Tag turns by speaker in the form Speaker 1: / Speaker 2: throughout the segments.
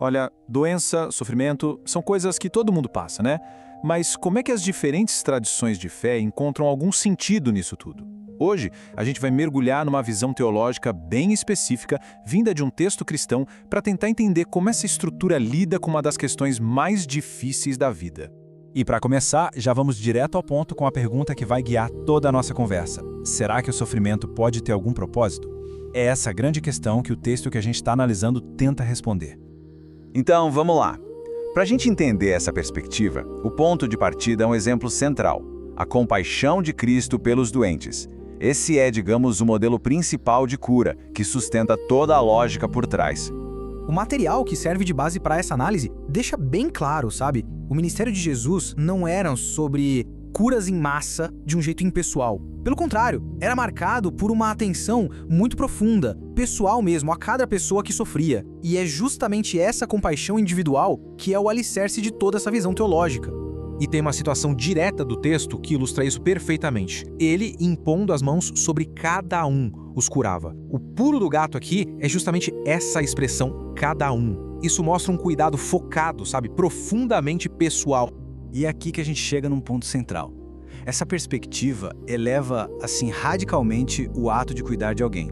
Speaker 1: Olha, doença, sofrimento, são coisas que todo mundo passa, né? Mas como é que as diferentes tradições de fé encontram algum sentido nisso tudo? Hoje, a gente vai mergulhar numa visão teológica bem específica, vinda de um texto cristão, para tentar entender como essa estrutura lida com uma das questões mais difíceis da vida.
Speaker 2: E para começar, já vamos direto ao ponto com a pergunta que vai guiar toda a nossa conversa. Será que o sofrimento pode ter algum propósito? É essa a grande questão que o texto que a gente está analisando tenta responder.
Speaker 3: Então, vamos lá. Para a gente entender essa perspectiva, o ponto de partida é um exemplo central: a compaixão de Cristo pelos doentes. Esse é, digamos, o modelo principal de cura, que sustenta toda a lógica por trás.
Speaker 4: O material que serve de base para essa análise deixa bem claro, sabe? O ministério de Jesus não era sobre curas em massa de um jeito impessoal. Pelo contrário, era marcado por uma atenção muito profunda, pessoal mesmo, a cada pessoa que sofria. E é justamente essa compaixão individual que é o alicerce de toda essa visão teológica.
Speaker 5: E tem uma situação direta do texto que ilustra isso perfeitamente. Ele, impondo as mãos sobre cada um, os curava. O pulo do gato aqui é justamente essa expressão, cada um. Isso mostra um cuidado focado, sabe, profundamente pessoal.
Speaker 2: E é aqui que a gente chega num ponto central. Essa perspectiva eleva, assim, radicalmente o ato de cuidar de alguém.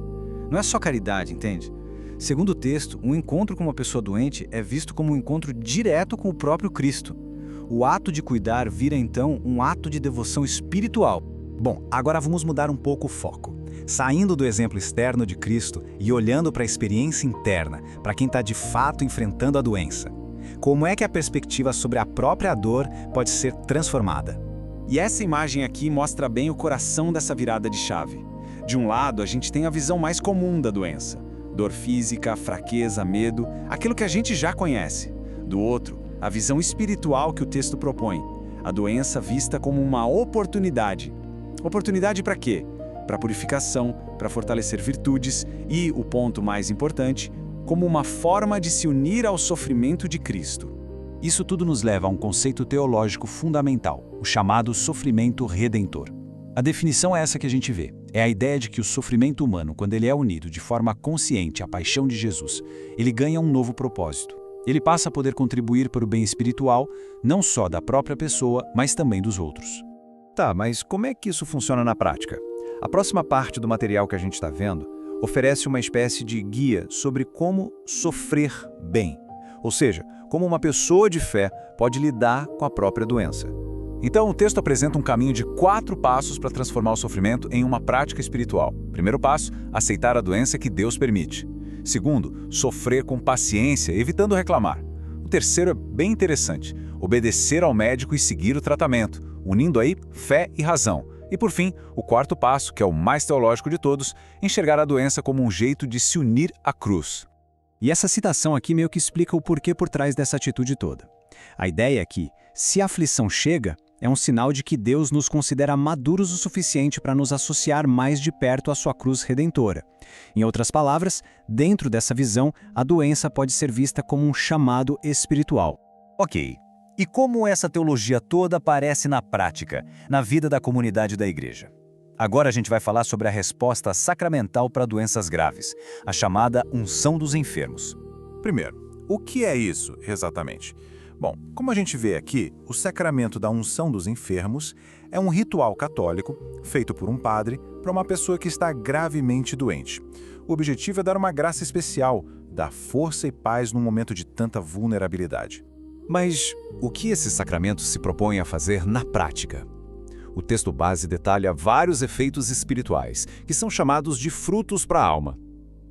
Speaker 2: Não é só caridade, entende? Segundo o texto, um encontro com uma pessoa doente é visto como um encontro direto com o próprio Cristo. O ato de cuidar vira, então, um ato de devoção espiritual. Bom, agora vamos mudar um pouco o foco. Saindo do exemplo externo de Cristo e olhando para a experiência interna, para quem está de fato enfrentando a doença. Como é que a perspectiva sobre a própria dor pode ser transformada?
Speaker 3: E essa imagem aqui mostra bem o coração dessa virada de chave. De um lado, a gente tem a visão mais comum da doença: dor física, fraqueza, medo, aquilo que a gente já conhece. Do outro, a visão espiritual que o texto propõe: a doença vista como uma oportunidade. Oportunidade para quê? Para purificação, para fortalecer virtudes e, o ponto mais importante, como uma forma de se unir ao sofrimento de Cristo.
Speaker 2: Isso tudo nos leva a um conceito teológico fundamental, o chamado sofrimento redentor. A definição é essa que a gente vê. É a ideia de que o sofrimento humano, quando ele é unido de forma consciente à paixão de Jesus, ele ganha um novo propósito. Ele passa a poder contribuir para o bem espiritual, não só da própria pessoa, mas também dos outros.
Speaker 6: Tá, mas como é que isso funciona na prática? A próxima parte do material que a gente está vendo oferece uma espécie de guia sobre como sofrer bem, ou seja, como uma pessoa de fé pode lidar com a própria doença.
Speaker 1: Então, o texto apresenta um caminho de 4 passos para transformar o sofrimento em uma prática espiritual. Primeiro passo, aceitar a doença que Deus permite. Segundo, sofrer com paciência, evitando reclamar. O terceiro é bem interessante: obedecer ao médico e seguir o tratamento, unindo aí fé e razão. E por fim, o quarto passo, que é o mais teológico de todos, enxergar a doença como um jeito de se unir à cruz.
Speaker 2: E essa citação aqui meio que explica o porquê por trás dessa atitude toda. A ideia é que, se a aflição chega, é um sinal de que Deus nos considera maduros o suficiente para nos associar mais de perto à sua cruz redentora. Em outras palavras, dentro dessa visão, a doença pode ser vista como um chamado espiritual.
Speaker 6: Ok. E como essa teologia toda aparece na prática, na vida da comunidade da igreja? Agora a gente vai falar sobre a resposta sacramental para doenças graves, a chamada unção dos enfermos.
Speaker 7: Primeiro, o que é isso exatamente? Bom, como a gente vê aqui, o sacramento da unção dos enfermos é um ritual católico feito por um padre para uma pessoa que está gravemente doente. O objetivo é dar uma graça especial, dar força e paz num momento de tanta vulnerabilidade.
Speaker 6: Mas o que esse sacramento se propõe a fazer na prática? O texto base detalha vários efeitos espirituais, que são chamados de frutos para a alma.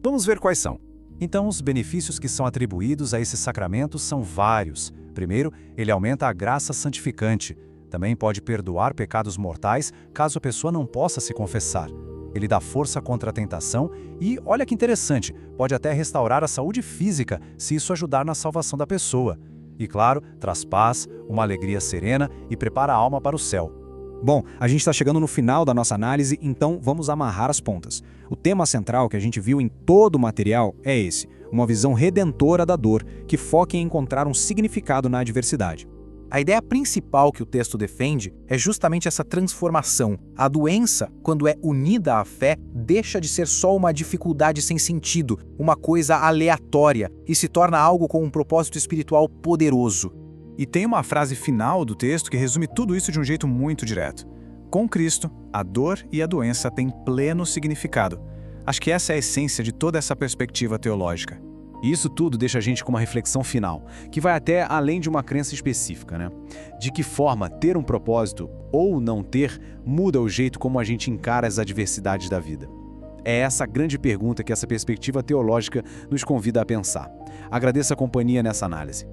Speaker 6: Vamos ver quais são.
Speaker 2: Então, os benefícios que são atribuídos a esse sacramento são vários. Primeiro, ele aumenta a graça santificante. Também pode perdoar pecados mortais, caso a pessoa não possa se confessar. Ele dá força contra a tentação e, olha que interessante, pode até restaurar a saúde física, se isso ajudar na salvação da pessoa. E, claro, traz paz, uma alegria serena e prepara a alma para o céu. Bom, a gente está chegando no final da nossa análise, então vamos amarrar as pontas. O tema central que a gente viu em todo o material é esse, uma visão redentora da dor, que foca em encontrar um significado na adversidade.
Speaker 4: A ideia principal que o texto defende é justamente essa transformação. A doença, quando é unida à fé, deixa de ser só uma dificuldade sem sentido, uma coisa aleatória, e se torna algo com um propósito espiritual poderoso.
Speaker 1: E tem uma frase final do texto que resume tudo isso de um jeito muito direto. Com Cristo, a dor e a doença têm pleno significado. Acho que essa é a essência de toda essa perspectiva teológica.
Speaker 6: E isso tudo deixa a gente com uma reflexão final, que vai até além de uma crença específica, né? De que forma ter um propósito ou não ter muda o jeito como a gente encara as adversidades da vida. É essa grande pergunta que essa perspectiva teológica nos convida a pensar. Agradeço a companhia nessa análise.